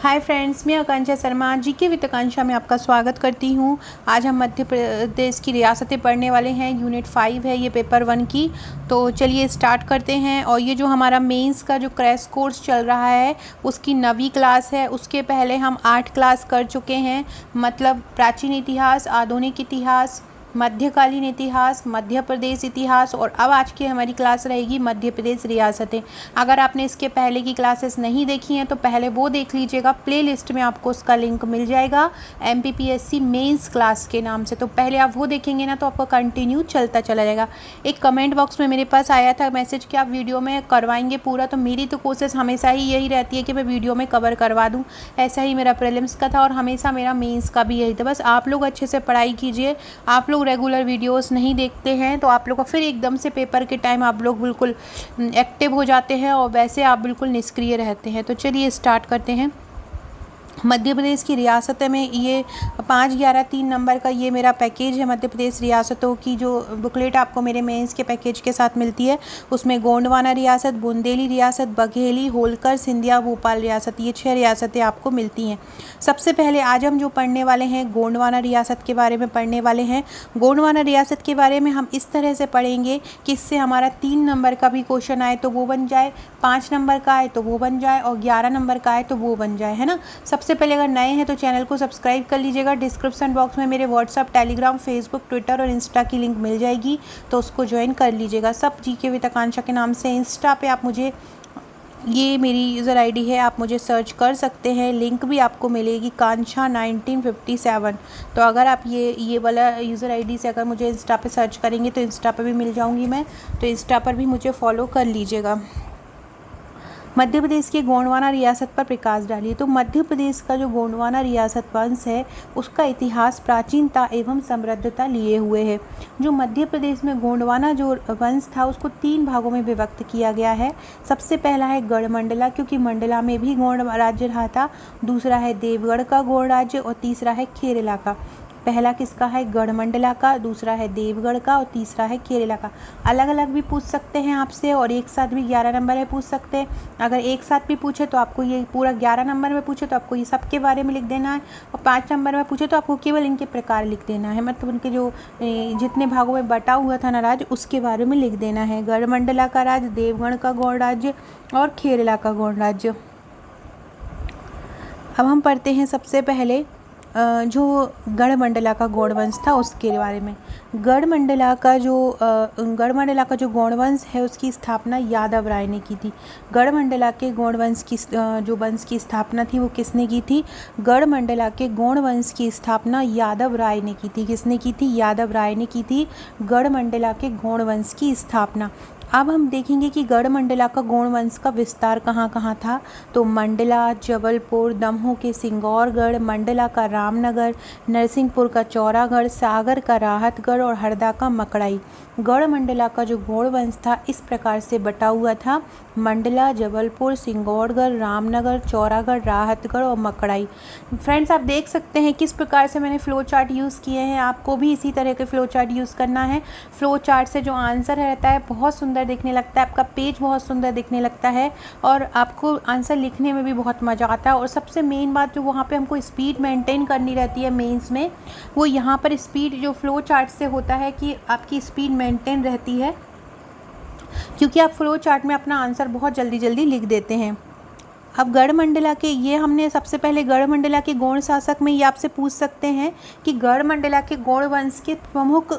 Hi friends, मैं आकांक्षा Sharma GK with आकांक्षा में आपका स्वागत करती हूँ। आज हम मध्य प्रदेश की रियासतें पढ़ने वाले हैं। यूनिट 5 है ये पेपर 1 की। तो चलिए स्टार्ट करते हैं। और ये जो हमारा मेंस का जो क्रैश कोर्स चल रहा है उसकी 9वीं क्लास है। उसके पहले हम 8 क्लास कर चुके हैं, मतलब प्राचीन इतिहास, आधुनिक इतिहास, मध्यकालीन इतिहास, मध्य प्रदेश इतिहास, और अब आज की हमारी क्लास रहेगी मध्य प्रदेश रियासतें। अगर आपने इसके पहले की क्लासेस नहीं देखी हैं तो पहले वो देख लीजिएगा। प्लेलिस्ट में आपको उसका लिंक मिल जाएगा MPPSC मेंस क्लास के नाम से। तो पहले आप वो देखेंगे ना तो आपका कंटिन्यू चलता चला जाएगा। एक कमेंट बॉक्स में मेरे पास आया था मैसेज कि आप वीडियो में करवाएंगे पूरा, तो मेरी तो कोशिश हमेशा ही यही रहती है कि मैं वीडियो में कवर करवा दूँ। ऐसा ही मेरा प्रीलिम्स का था और हमेशा मेरा मेंस का भी यही था। बस आप लोग अच्छे से पढ़ाई कीजिए। आप लोग रेगुलर वीडियोस नहीं देखते हैं तो आप लोग का फिर एकदम से पेपर के टाइम आप लोग बिल्कुल एक्टिव हो जाते हैं और वैसे आप बिल्कुल निष्क्रिय रहते हैं। तो चलिए स्टार्ट करते हैं। मध्य प्रदेश की रियासतें में ये 5-11-3 नंबर का ये मेरा पैकेज है। मध्य प्रदेश रियासतों की जो बुकलेट आपको मेरे मेंस के पैकेज के साथ मिलती है उसमें गोंडवाना रियासत, बुंदेली रियासत, बघेली, होलकर, सिंधिया, भोपाल रियासत, ये 6 रियासतें आपको मिलती हैं। सबसे पहले आज हम जो पढ़ने वाले हैं गोंडवाना रियासत के बारे में पढ़ने वाले हैं। गोंडवाना रियासत के बारे में हम इस तरह से पढ़ेंगे कि इससे हमारा 3 नंबर का भी क्वेश्चन आए तो वो बन जाए, 5 नंबर का आए तो वो बन जाए और 11 नंबर का आए तो वो बन जाए, है ना। सबसे पहले अगर नए हैं तो चैनल को सब्सक्राइब कर लीजिएगा। डिस्क्रिप्शन बॉक्स में मेरे व्हाट्सअप, टेलीग्राम, फेसबुक, ट्विटर और इंस्टा की लिंक मिल जाएगी, तो उसको ज्वाइन कर लीजिएगा। सब जीके विद आकांक्षा के नाम से इंस्टा पे आप मुझे, ये मेरी यूज़र आईडी है, आप मुझे सर्च कर सकते हैं। लिंक भी आपको मिलेगी कांक्षा 1957। तो अगर आप ये वाला यूज़र आईडी से अगर मुझे इंस्टा पे सर्च करेंगे तो इंस्टा पे भी मिल जाऊंगी मैं, तो इंस्टा पर भी मुझे फॉलो कर लीजिएगा। मध्य प्रदेश के गोंडवाना रियासत पर प्रकाश डालिए। तो मध्य प्रदेश का जो गोंडवाना रियासत वंश है उसका इतिहास प्राचीनता एवं समृद्धता लिए हुए है। जो मध्य प्रदेश में गोंडवाना जो वंश था उसको 3 भागों में विभक्त किया गया है। सबसे पहला है गढ़मंडला, क्योंकि मंडला में भी गोंड राज्य रहा था। दूसरा है देवगढ़ का गोंड राज्य और तीसरा है खेरला का। पहला किसका है? गढ़मंडला का, दूसरा है देवगढ़ का और तीसरा है खेरला का। अलग अलग भी पूछ सकते हैं आपसे और एक साथ भी 11 नंबर में पूछ सकते हैं। अगर एक साथ भी पूछे तो आपको ये पूरा 11 नंबर में पूछे तो आपको ये सब के बारे में लिख देना है, और 5 नंबर में पूछे तो आपको केवल इनके प्रकार लिख देना है, मतलब उनके जो जितने भागों में बटा हुआ था ना राज्य उसके बारे में लिख देना है। गढ़मंडला का राज्य, देवगढ़ का गौड़ राज्य और खेरला का गौड़ राज्य। अब हम पढ़ते हैं सबसे पहले जो गढ़मंडला का गौड़वंश था उसके बारे में। गढ़मंडला का जो गौड़वंश है उसकी स्थापना यादव राय ने की थी। गढ़मंडला के गौड़वंश की जो वंश की स्थापना थी वो किसने की थी? गढ़मंडला के गौड़वंश की स्थापना यादव राय ने की थी। किसने की थी? यादव राय ने की थी गढ़मंडला के गौड़वंश की स्थापना। अब हम देखेंगे कि गढ़मंडला का गौड़ वंश का विस्तार कहाँ कहाँ था। तो मंडला, जबलपुर, दमोह के सिंगौरगढ़, मंडला का रामनगर, नरसिंहपुर का चौरागढ़, सागर का राहतगढ़ और हरदा का मकड़ाई। गढ़मंडला का जो गौड़ वंश था इस प्रकार से बटा हुआ था: मंडला, जबलपुर, सिंगौरगढ़, रामनगर, चौरागढ़, राहतगढ़ और मकड़ाई। फ्रेंड्स, आप देख सकते हैं किस प्रकार से मैंने फ्लो चार्ट यूज़ किए हैं। आपको भी इसी तरह के फ्लो चार्ट यूज़ करना है। फ्लो चार्ट से जो आंसर रहता है बहुत सुंदर दिखने लगता है, आपका पेज बहुत सुंदर दिखने लगता है और आपको आंसर लिखने में भी बहुत मज़ा आता है। और सबसे मेन बात जो वहाँ पे हमको स्पीड मेंटेन करनी रहती है मेंस में, वो यहाँ पर स्पीड जो फ्लो चार्ट से होता है कि आपकी स्पीड मेंटेन रहती है, क्योंकि आप फ्लो चार्ट में अपना आंसर बहुत जल्दी जल्दी लिख देते हैं। अब गढ़मंडला के ये हमने सबसे पहले गढ़मंडला के गौड़ शासक में ये आपसे पूछ सकते हैं कि गढ़मंडला के गौड़ वंश के प्रमुख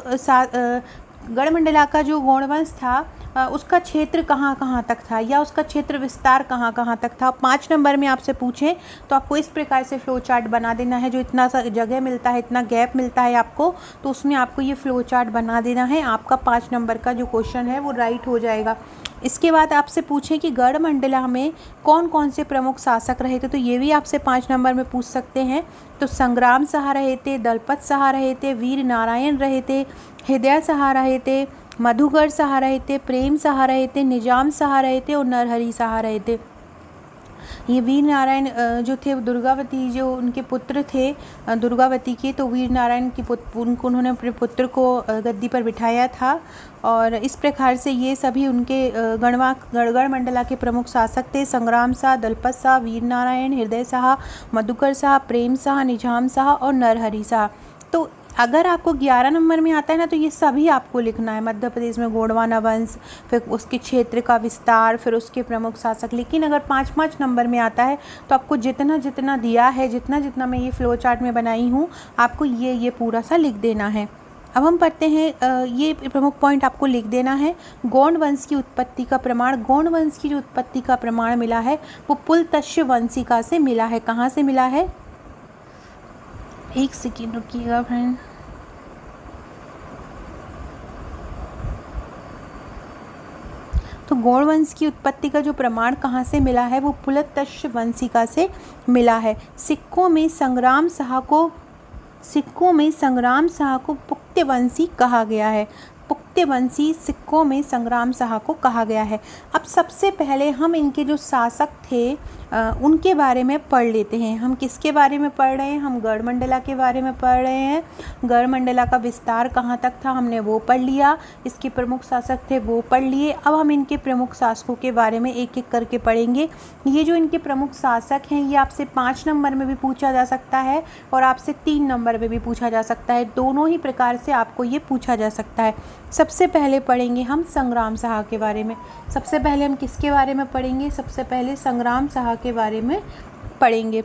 गढ़मंडला का जो गौड़ वंश था उसका क्षेत्र कहाँ कहाँ तक था या उसका क्षेत्र विस्तार कहाँ कहाँ तक था। 5 नंबर में आपसे पूछें तो आपको इस प्रकार से फ्लो चार्ट बना देना है। जो इतना सा जगह मिलता है, इतना गैप मिलता है आपको, तो उसमें आपको ये फ्लो चार्ट बना देना है। आपका 5 नंबर का जो क्वेश्चन है वो राइट हो जाएगा। इसके बाद आपसे पूछें कि गढ़मंडला में कौन कौन से प्रमुख शासक रहे थे, तो ये भी आपसे 5 नंबर में पूछ सकते हैं। तो संग्राम शाह रहे थे, दलपत शाह रहे थे, वीर नारायण रहे थे, हृदय शाह रहे थे, मधुकर शाह रहे थे, प्रेम शाह रहे थे, निजाम शाह रहे थे और नरहरि शाह रहे थे। ये वीर नारायण जो थे दुर्गावती जो उनके पुत्र थे दुर्गावती के, तो वीर नारायण की उनको उन्होंने अपने पुत्र को गद्दी पर बिठाया था। और इस प्रकार से ये सभी उनके गढ़ मंडला के प्रमुख शासक थे। संग्राम शाह, दलपत शाह, वीर नारायण, हृदय शाह, मधुकर शाह, प्रेम शाह, निजाम शाह और नरहरि शाह। तो अगर आपको 11 नंबर में आता है ना, तो ये सभी आपको लिखना है। मध्य प्रदेश में गोंडवाना वंश, फिर उसके क्षेत्र का विस्तार, फिर उसके प्रमुख शासक। लेकिन अगर 5-5 नंबर में आता है तो आपको जितना जितना दिया है, जितना जितना मैं ये फ्लो चार्ट में बनाई हूँ, आपको ये पूरा सा लिख देना है। अब हम पढ़ते हैं, ये प्रमुख पॉइंट आपको लिख देना है। गोंड वंश की उत्पत्ति का प्रमाण, गोंड वंश की जो उत्पत्ति का प्रमाण मिला है वो पुलत्स्य वंशिका से मिला है। कहाँ से मिला है? एक सेकेंड रुकिएगा फ्रेंड। तो गोंड वंश की उत्पत्ति का जो प्रमाण कहाँ से मिला है वो पुलत्स्य वंशिका से मिला है। सिक्कों में संग्राम शाह को पुक्तवंशी कहा गया है। पुक्तवंशी सिक्कों में संग्राम शाह को कहा गया है। अब सबसे पहले हम इनके जो शासक थे उनके बारे में पढ़ लेते हैं। हम किसके बारे में पढ़ रहे हैं? हम गढ़ मंडला के बारे में पढ़ रहे हैं। गढ़ मंडला का विस्तार कहाँ तक था हमने वो पढ़ लिया, इसके प्रमुख शासक थे वो पढ़ लिए। अब हम इनके प्रमुख शासकों के बारे में एक एक करके पढ़ेंगे। ये जो इनके प्रमुख शासक हैं ये आपसे 5 नंबर में भी पूछा जा सकता है और आपसे 3 नंबर में भी पूछा जा सकता है। दोनों ही प्रकार से आपको ये पूछा जा सकता है। सबसे पहले पढ़ेंगे हम संग्राम शाह के बारे में। सबसे पहले हम किसके बारे में पढ़ेंगे? सबसे पहले संग्राम शाह के बारे में पढ़ेंगे।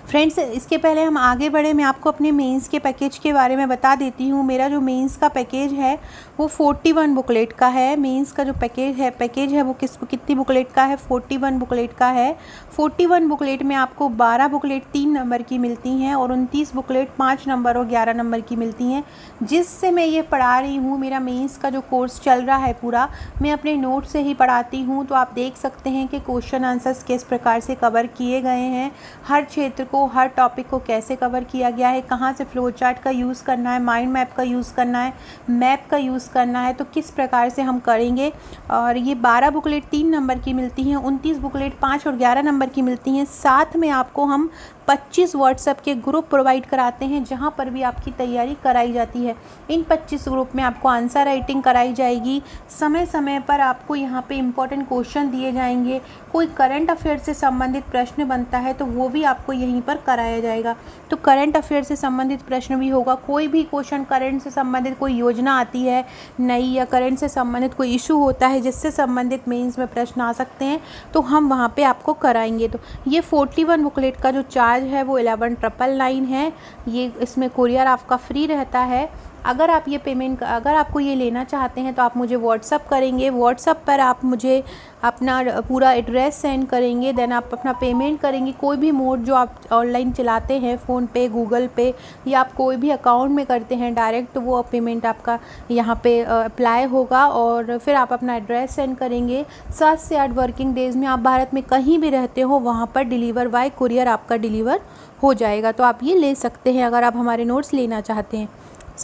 फ्रेंड्स, इसके पहले हम आगे बढ़े, मैं आपको अपने मेंस के पैकेज के बारे में बता देती हूँ। मेरा जो मेंस का पैकेज है वो 41 बुकलेट का है। मेंस का जो पैकेज है वो कितनी बुकलेट का है? 41 बुकलेट का है। 41 बुकलेट में आपको 12 बुकलेट 3 नंबर की मिलती हैं और 29 बुकलेट 5 नंबर और 11 नंबर की मिलती हैं। जिससे मैं ये पढ़ा रही हूँ, मेरा मेंस का जो कोर्स चल रहा है पूरा, मैं अपने नोट से ही पढ़ाती हूँ। तो आप देख सकते हैं कि क्वेश्चन आंसर्स किस प्रकार से कवर किए गए हैं, हर क्षेत्र को, हर टॉपिक को कैसे कवर किया गया है, कहाँ से फ्लो चार्ट का यूज़ करना है, माइंड मैप का यूज़ करना है, मैप का यूज़ करना है, तो किस प्रकार से हम करेंगे। और ये 12 बुकलेट 3 नंबर की मिलती हैं, 29 बुकलेट 5 और 11 नंबर की मिलती हैं। साथ में आपको हम 25 व्हाट्सएप के ग्रुप प्रोवाइड कराते हैं जहाँ पर भी आपकी तैयारी कराई जाती है। इन 25 ग्रुप में आपको आंसर राइटिंग कराई जाएगी। समय समय पर आपको यहाँ पे इम्पोर्टेंट क्वेश्चन दिए जाएंगे। कोई करंट अफेयर से संबंधित प्रश्न बनता है तो वो भी आपको यहीं पर कराया जाएगा। तो करंट अफेयर से संबंधित प्रश्न भी होगा। कोई भी क्वेश्चन करंट से संबंधित, कोई योजना आती है नई या करंट से संबंधित कोई इशू होता है जिससे संबंधित मेंस में प्रश्न आ सकते हैं, तो हम वहाँ पे आपको कराएंगे। तो ये 41 बुकलेट का जो चार्ज है वो 11,999 है। ये इसमें कुरियर आपका फ्री रहता है। अगर आप ये पेमेंट, अगर आपको ये लेना चाहते हैं तो आप मुझे व्हाट्सअप करेंगे। व्हाट्सअप पर आप मुझे अपना पूरा एड्रेस सेंड करेंगे, देन आप अपना पेमेंट करेंगे। कोई भी मोड जो आप ऑनलाइन चलाते हैं, फ़ोन पे, गूगल पे या आप कोई भी अकाउंट में करते हैं डायरेक्ट, तो वो पेमेंट आपका यहाँ पे अप्लाई होगा और फिर आप अपना एड्रेस सेंड करेंगे। 7 से 8 वर्किंग डेज़ में आप भारत में कहीं भी रहते हो वहाँ पर डिलीवर बाय कुरियर आपका डिलीवर हो जाएगा। तो आप ये ले सकते हैं अगर आप हमारे नोट्स लेना चाहते हैं।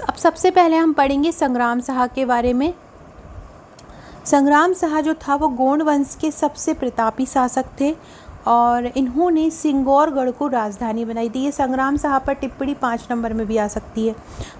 अब सबसे पहले हम पढ़ेंगे संग्राम शाह के बारे में। संग्राम शाह जो था वो गोंड वंश के सबसे प्रतापी शासक थे और इन्होंने सिंगौरगढ़ को राजधानी बनाई थी। ये संग्राम शाह पर टिप्पणी 5 नंबर में भी आ सकती है।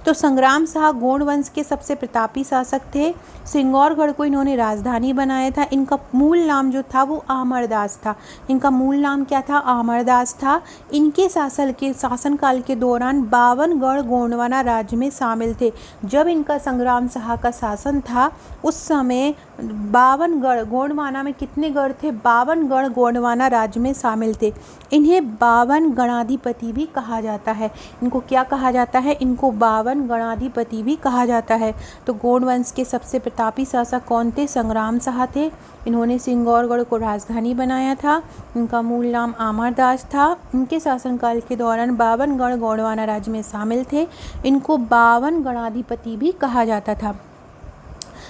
तो संग्राम शाह गोंड वंश के सबसे प्रतापी शासक थे। सिंगौरगढ़ को इन्होंने राजधानी बनाया था। इनका मूल नाम जो था वो अमरदास था। इनका मूल नाम क्या था? अमरदास था। इनके शासनकाल के दौरान 52 गढ़ गोंडवाना राज्य में शामिल थे। जब इनका संग्राम शाह का शासन था उस समय 52 गढ़, गोंडवाना में कितने गढ़ थे? 52 गढ़ गोंडवाना राज्य में शामिल थे। इन्हें 52 गणाधिपति भी कहा जाता है। इनको क्या कहा जाता है? इनको 52 गणाधिपति भी कहा जाता है। तो गोंड वंश के सबसे प्रतापी शासक कौन थे? संग्राम शाह थे। इन्होंने सिंगौरगढ़ को राजधानी बनाया था। इनका मूल नाम अमरदास था। इनके शासनकाल के दौरान 52 गढ़ गोंडवाना राज्य में शामिल थे। इनको 52 गणाधिपति भी कहा जाता था।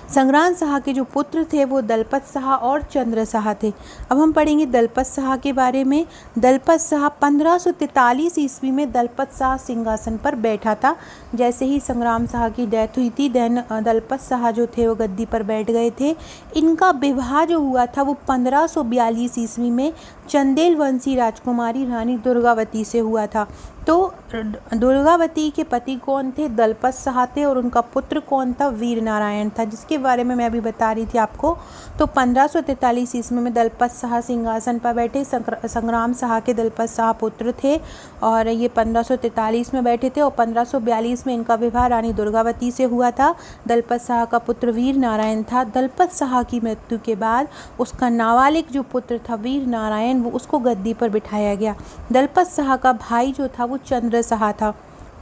संग्राम शाह के जो पुत्र थे वो दलपत शाह और चंद्र शाह थे। अब हम पढ़ेंगे दलपत शाह के बारे में। दलपत शाह 1543 ईस्वी में दलपत शाह सिंहासन पर बैठा था। जैसे ही संग्राम शाह की डेथ हुई थी देन दलपत शाह जो थे वो गद्दी पर बैठ गए थे। इनका विवाह जो हुआ था वो 1542 ईस्वी में चंदेल वंशी राजकुमारी रानी दुर्गावती से हुआ था। तो दुर्गावती के पति कौन थे? दलपत शाह थे और उनका पुत्र कौन था? वीर नारायण था, जिसके बारे में मैं अभी बता रही थी आपको। तो 1543 ईस्वी में दलपत शाह सिंहासन पर बैठे। संग्राम शाह के दलपत शाह पुत्र थे और ये 1543 में बैठे थे और 1542 में इनका विवाह रानी दुर्गावती से हुआ था। दलपत शाह का पुत्र वीर नारायण था। दलपत शाह की मृत्यु के बाद उसका नाबालिग जो पुत्र था वीर नारायण, वो उसको गद्दी पर बिठाया गया। दलपत शाह का भाई जो था वो चंद्र शाह था।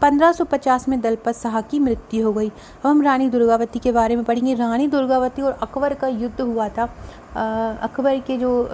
1550 में दलपत शाह की मृत्यु हो गई। अब हम रानी दुर्गावती के बारे में पढ़ेंगे। रानी दुर्गावती और अकबर का युद्ध हुआ था। अकबर के जो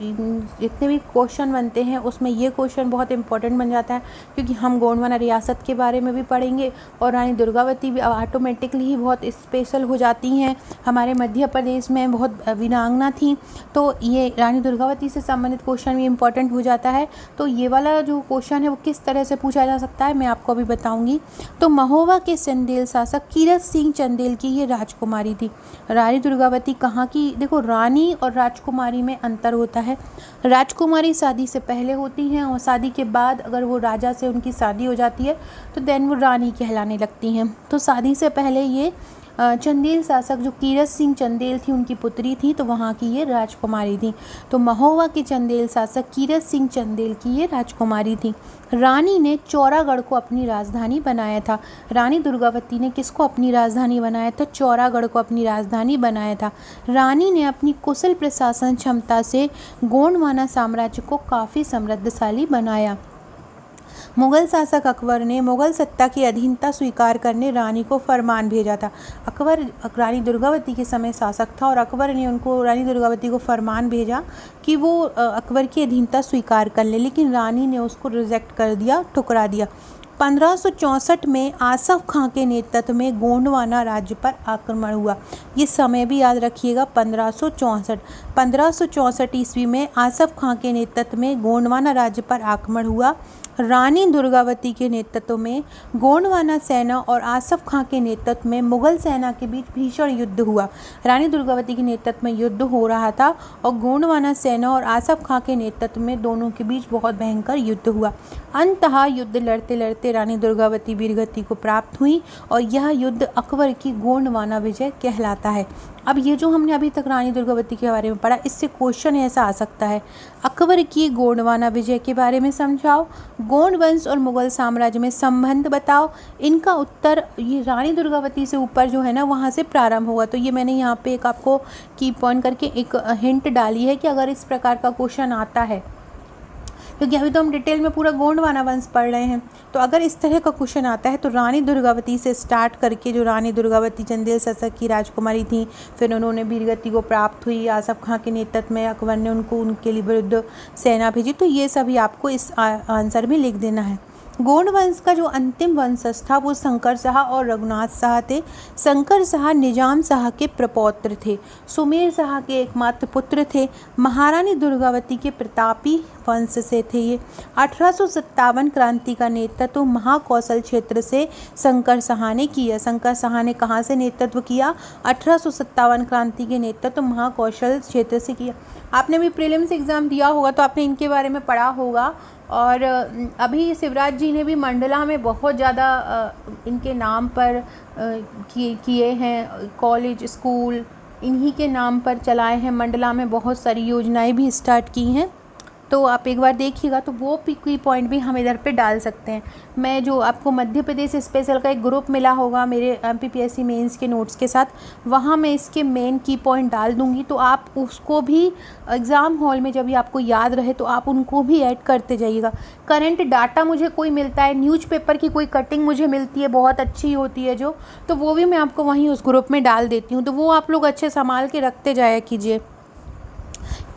जितने भी क्वेश्चन बनते हैं उसमें ये क्वेश्चन बहुत इंपॉर्टेंट बन जाता है, क्योंकि हम गोंडवाना रियासत के बारे में भी पढ़ेंगे और रानी दुर्गावती भी ऑटोमेटिकली ही बहुत स्पेशल हो जाती हैं। हमारे मध्य प्रदेश में बहुत वीरांगना थी, तो ये रानी दुर्गावती से संबंधित क्वेश्चन भी इंपॉर्टेंट हो जाता है। तो ये वाला जो क्वेश्चन है वो किस तरह से पूछा जा सकता है मैं आपको अभी बताऊँगी। तो महोबा के चंदेल शासक कीरत सिंह चंदेल की ये राजकुमारी थी। रानी दुर्गावती कहाँ की? देखो, रानी और राजकुमारी में अंतर होता है। राजकुमारी शादी से पहले होती हैं और शादी के बाद अगर वो राजा से उनकी शादी हो जाती है तो देन वो रानी कहलाने लगती हैं। तो शादी से पहले ये चंदेल शासक जो कीरत सिंह चंदेल थी उनकी पुत्री थी, तो वहाँ की ये राजकुमारी थी। तो महोबा के चंदेल शासक कीरत सिंह चंदेल की ये राजकुमारी थी। रानी ने चौरागढ़ को अपनी राजधानी बनाया था। रानी दुर्गावती ने किसको अपनी राजधानी बनाया था? चौरागढ़ को अपनी राजधानी बनाया था। रानी ने अपनी कुशल प्रशासन क्षमता से गोंडवाना साम्राज्य को काफ़ी समृद्धशाली बनाया। मुगल शासक अकबर ने मुगल सत्ता की अधीनता स्वीकार करने रानी को फरमान भेजा था। अकबर रानी दुर्गावती के समय शासक था और अकबर ने उनको रानी दुर्गावती को फरमान भेजा कि वो अकबर की अधीनता स्वीकार कर ले, लेकिन रानी ने उसको रिजेक्ट कर दिया, ठुकरा दिया। 1564 में आसफ खां के नेतृत्व में गोंडवाना राज्य पर आक्रमण हुआ। ये समय भी याद रखिएगा, 1564 ईस्वी में आसफ खां के नेतृत्व में गोंडवाना राज्य पर आक्रमण हुआ। रानी दुर्गावती के नेतृत्व में गोंडवाना सेना और आसफ खां के नेतृत्व में मुगल सेना के बीच भीषण युद्ध हुआ। रानी दुर्गावती के नेतृत्व में युद्ध हो रहा था और गोंडवाना सेना और आसफ खां के नेतृत्व में दोनों के बीच बहुत भयंकर युद्ध हुआ। अंततः युद्ध लड़ते लड़ते रानी दुर्गावती वीरगति को प्राप्त हुई और यह युद्ध अकबर की गोंडवाना विजय कहलाता है। अब ये जो हमने अभी तक रानी दुर्गावती के बारे में पढ़ा, इससे क्वेश्चन ऐसा आ सकता है, अकबर की गोंडवाना विजय के बारे में समझाओ, गोंड वंश और मुगल साम्राज्य में संबंध बताओ। इनका उत्तर ये रानी दुर्गावती से ऊपर जो है ना वहाँ से प्रारंभ होगा। तो ये मैंने यहाँ पे एक आपको की पॉइंट करके एक हिंट डाली है कि अगर इस प्रकार का क्वेश्चन आता है, क्योंकि अभी तो हम डिटेल में पूरा गोंडवाना वंश पढ़ रहे हैं, तो अगर इस तरह का क्वेश्चन आता है तो रानी दुर्गावती से स्टार्ट करके, जो रानी दुर्गावती चंदेल शासक की राजकुमारी थी, फिर उन्होंने वीरगति को प्राप्त हुई, आसफ खां के नेतृत्व में अकबर ने उनके लिए विरुद्ध सेना भेजी, तो ये सभी आपको इस आंसर में लिख देना है। गोंड वंश का जो अंतिम वंशज था वो शंकर शाह और रघुनाथ शाह थे। शंकर शाह निजाम शाह के प्रपौत्र थे। सुमेर शाह के एकमात्र पुत्र थे। महारानी दुर्गावती के प्रतापी वंश से थे ये। 1857 क्रांति का नेतृत्व महाकौशल क्षेत्र से शंकर शाह ने किया। शंकर शाह ने कहाँ से नेतृत्व किया? 1857 क्रांति के नेतृत्व महाकौशल क्षेत्र से किया। आपने भी प्रीलिम्स एग्ज़ाम दिया होगा तो आपने इनके बारे में पढ़ा होगा। और अभी शिवराज जी ने भी मंडला में बहुत ज़्यादा इनके नाम पर किए हैं, कॉलेज स्कूल इन्हीं के नाम पर चलाए हैं। मंडला में बहुत सारी योजनाएं भी स्टार्ट की हैं, तो आप एक बार देखिएगा, तो वो की पॉइंट भी हम इधर पे डाल सकते हैं। मैं जो आपको मध्य प्रदेश स्पेशल का एक ग्रुप मिला होगा मेरे MPPSC मेंस के नोट्स के साथ, वहाँ मैं इसके मेन की पॉइंट डाल दूँगी, तो आप उसको भी एग्ज़ाम हॉल में जब भी आपको याद रहे तो आप उनको भी ऐड करते जाइएगा। करंट डाटा मुझे कोई मिलता है, न्यूज़पेपर की कोई कटिंग मुझे मिलती है बहुत अच्छी होती है जो, तो वो भी मैं आपको वहीं उस ग्रुप में डाल देती हूँ, तो वो आप लोग अच्छे संभाल के रखते जाया कीजिए।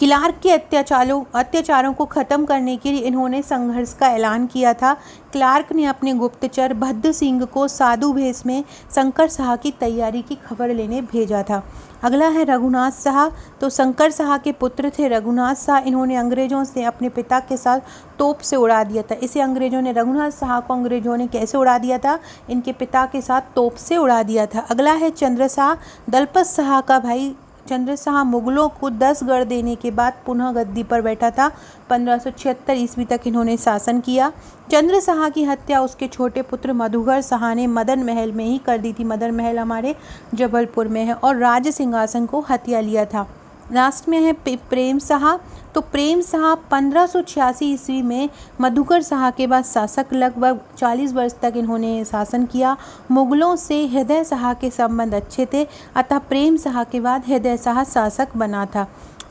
क्लार्क के अत्याचारों को ख़त्म करने के लिए इन्होंने संघर्ष का ऐलान किया था। क्लार्क ने अपने गुप्तचर भद्द सिंह को साधु भेष में शंकर शाह की तैयारी की खबर लेने भेजा था। अगला है रघुनाथ शाह। तो शंकर शाह के पुत्र थे रघुनाथ शाह। इन्होंने अंग्रेज़ों से अपने पिता के साथ तोप से उड़ा दिया था। इसे अंग्रेज़ों ने, रघुनाथ शाह को अंग्रेज़ों ने कैसे उड़ा दिया था? इनके पिता के साथ तोप से उड़ा दिया था। अगला है चंद्र शाह। दलपत शाह का भाई चंद्र शाह मुगलों को 10 गढ़ देने के बाद पुनः गद्दी पर बैठा था। 1576 ईस्वी तक इन्होंने शासन किया। चंद्र शाह की हत्या उसके छोटे पुत्र मधुकर शाह ने मदन महल में ही कर दी थी। मदन महल हमारे जबलपुर में है। और राज सिंहासन को हत्या लिया था। लास्ट में है प्रेम शाह। तो प्रेम शाह 1586 ईस्वी में मधुकर शाह के बाद शासक, लगभग 40 वर्ष तक इन्होंने शासन किया। मुगलों से हृदय शाह के संबंध अच्छे थे, अतः प्रेम शाह के बाद हृदय शाह शासक बना था।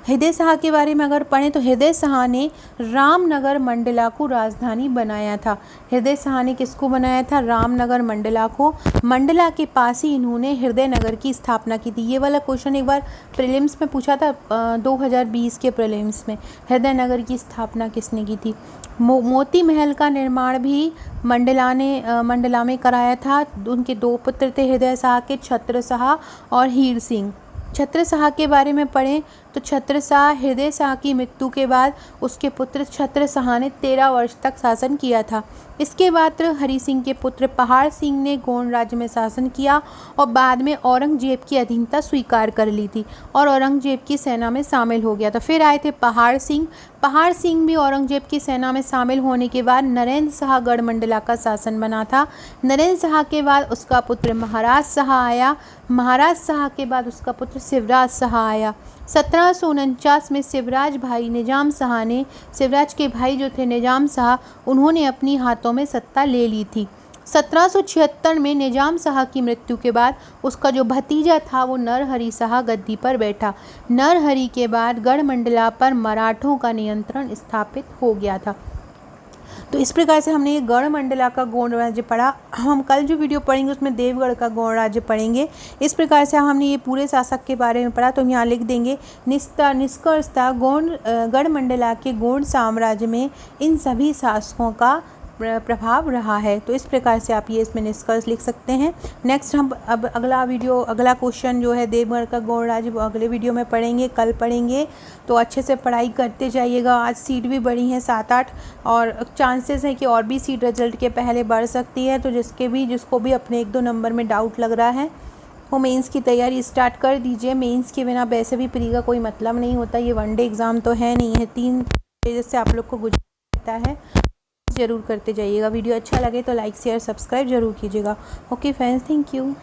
हृदय शाह के बारे में अगर पढ़ें तो हृदय शाह ने रामनगर मंडला को राजधानी बनाया था। हृदय शाह ने किसको बनाया था? रामनगर मंडला को। मंडला के पास ही इन्होंने हृदय नगर की स्थापना की थी। ये वाला क्वेश्चन एक बार प्रीलिम्स में पूछा था 2020 के प्रीलिम्स में। हृदय नगर की स्थापना किसने की थी? मोती महल का निर्माण भी मंडला में कराया था। उनके 2 पुत्र थे हृदय शाह के, छत्र शाह और हीर सिंह। छत्र शाह के बारे में पढ़ें तो छत्र शाह हृदय शाह की मृत्यु के बाद उसके पुत्र छत्र शाह ने 13 वर्ष तक शासन किया था। इसके बाद हरि सिंह के पुत्र पहाड़ सिंह ने गोंड राज्य में शासन किया और बाद में औरंगजेब की अधीनता स्वीकार कर ली थी और औरंगजेब की सेना में शामिल हो गया था। फिर आए थे पहाड़ सिंह। पहाड़ सिंह भी औरंगजेब की सेना में शामिल होने के बाद नरेंद्र शाह गढ़मंडला का शासन बना था। नरेंद्र शाह के बाद उसका पुत्र महाराज शाह आया। महाराज शाह के बाद उसका पुत्र शिवराज शाह आया। 1749 में शिवराज के भाई जो थे निजाम शाह, उन्होंने अपनी हाथों में सत्ता ले ली थी। 1776 में निजाम शाह की मृत्यु के बाद उसका जो भतीजा था वो नरहरि शाह गद्दी पर बैठा। नरहरि के बाद गढ़मंडला पर मराठों का नियंत्रण स्थापित हो गया था। तो इस प्रकार से हमने ये गढ़मंडला का गोंड राज्य पढ़ा। हम कल जो वीडियो पढ़ेंगे उसमें देवगढ़ का गोंड राज्य पढ़ेंगे। इस प्रकार से हमने ये पूरे शासक के बारे में पढ़ा। तो हम यहाँ लिख देंगे निष्कर्षतः गढ़मंडला के गोंड साम्राज्य में इन सभी शासकों का प्रभाव रहा है। तो इस प्रकार से आप ये इसमें निष्कर्ष लिख सकते हैं। नेक्स्ट हम अब अगला क्वेश्चन जो है देवगढ़ का गोंड राज्य वो अगले वीडियो में पढ़ेंगे, कल पढ़ेंगे। तो अच्छे से पढ़ाई करते जाइएगा। आज सीट भी बढ़ी हैं 7-8 और चांसेस है कि और भी सीट रिजल्ट के पहले बढ़ सकती है। तो जिसको भी अपने 1-2 नंबर में डाउट लग रहा है वो मेंस की तैयारी स्टार्ट कर दीजिए। मेंस के बिना वैसे भी प्री का कोई मतलब नहीं होता। ये वनडे एग्ज़ाम तो है नहीं है, 3 पेज से आप लोग को गुजरता है। ज़रूर करते जाइएगा। वीडियो अच्छा लगे तो लाइक शेयर सब्सक्राइब ज़रूर कीजिएगा। Okay friends, thank you.